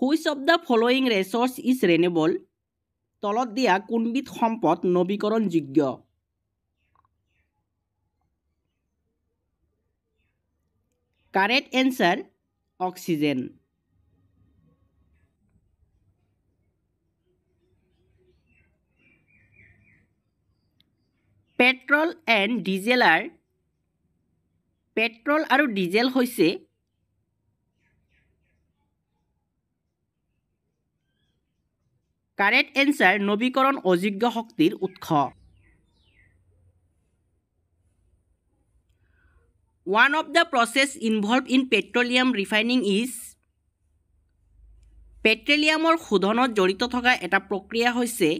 Which of the following resource is renewable? তলত দিয়া কোনবিধ সম্পদ নৱীকৰণযোগ্য? Correct answer oxygen. Petrol and diesel are petrol আৰু diesel হৈছে Correct answer নৱীকৰণ অযোগ্য শক্তিৰ উৎস One of the process involved in petroleum refining is পেট্ৰলিয়ামৰ শোধনত জড়িত থকা এটা প্ৰক্ৰিয়া হৈছে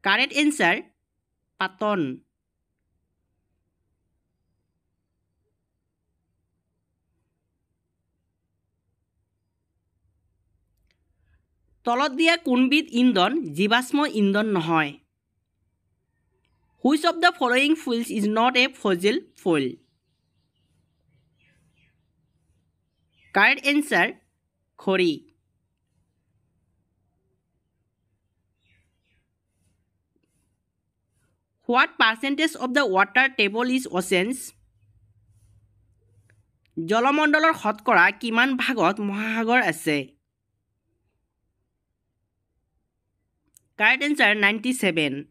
Correct answer পাতন তলত দিয়া কোনবিধ ইন্ধন জীৱাশ্ম ইন্ধন নহয় Which of the following fuels is not a fossil fuel? Correct answer khori What percentage of the water table is oceans? জলমণ্ডলৰ শতকৰা কিমান ভাগত মহাসাগৰ আছে Correct answer 97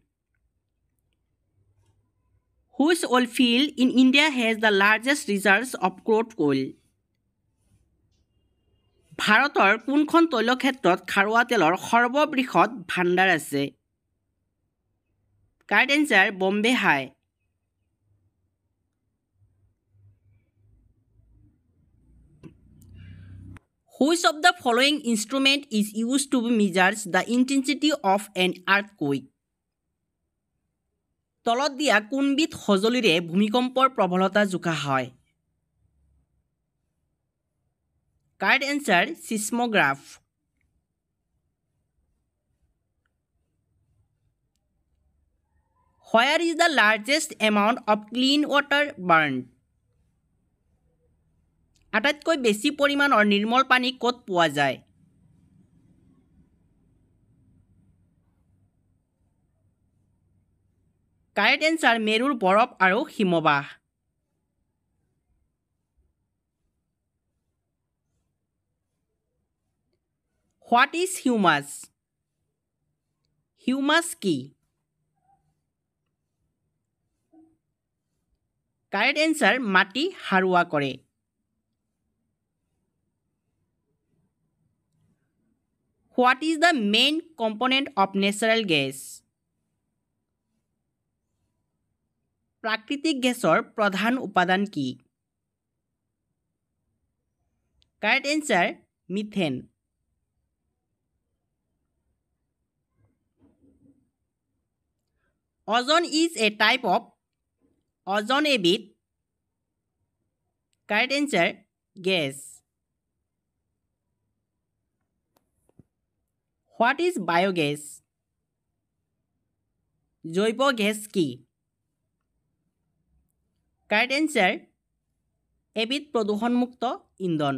Which oil field in India has the largest reserves of crude oil? ভাৰতৰ কোনখন তৈলক্ষেত্ৰত খাৰুৱা তেলৰ সৰ্ববৃহৎ ভাণ্ডাৰ আছে Correct answer Bombay High Which of the following instrument is used to measure the intensity of an earthquake? তলত দিয়া কোনবিধ সঁজুলিৰে ভূমিকম্পৰ প্ৰবলতা জোখা হয় Correct answer seismograph Where is the largest amount of clean water burned? আটাইতকৈ বেছি পৰিমাণৰ নিৰ্মল পানী ক'ত পোৱা যায় Correct answer মেৰুৰ বৰফ আৰু হিমবাহ What is humus? Humus কি Correct answer মাটি হাৰুৱা কৰে What is the main component of natural gas? প্ৰাকৃতিক গেছৰ প্ৰধান উপাদান কি Correct answer methane Ozone is a type of ozone এবিধ Correct answer gas What is biogas? জৈৱ গেছ কি Correct answer এবিধ প্ৰদূষণমুক্ত ইন্ধন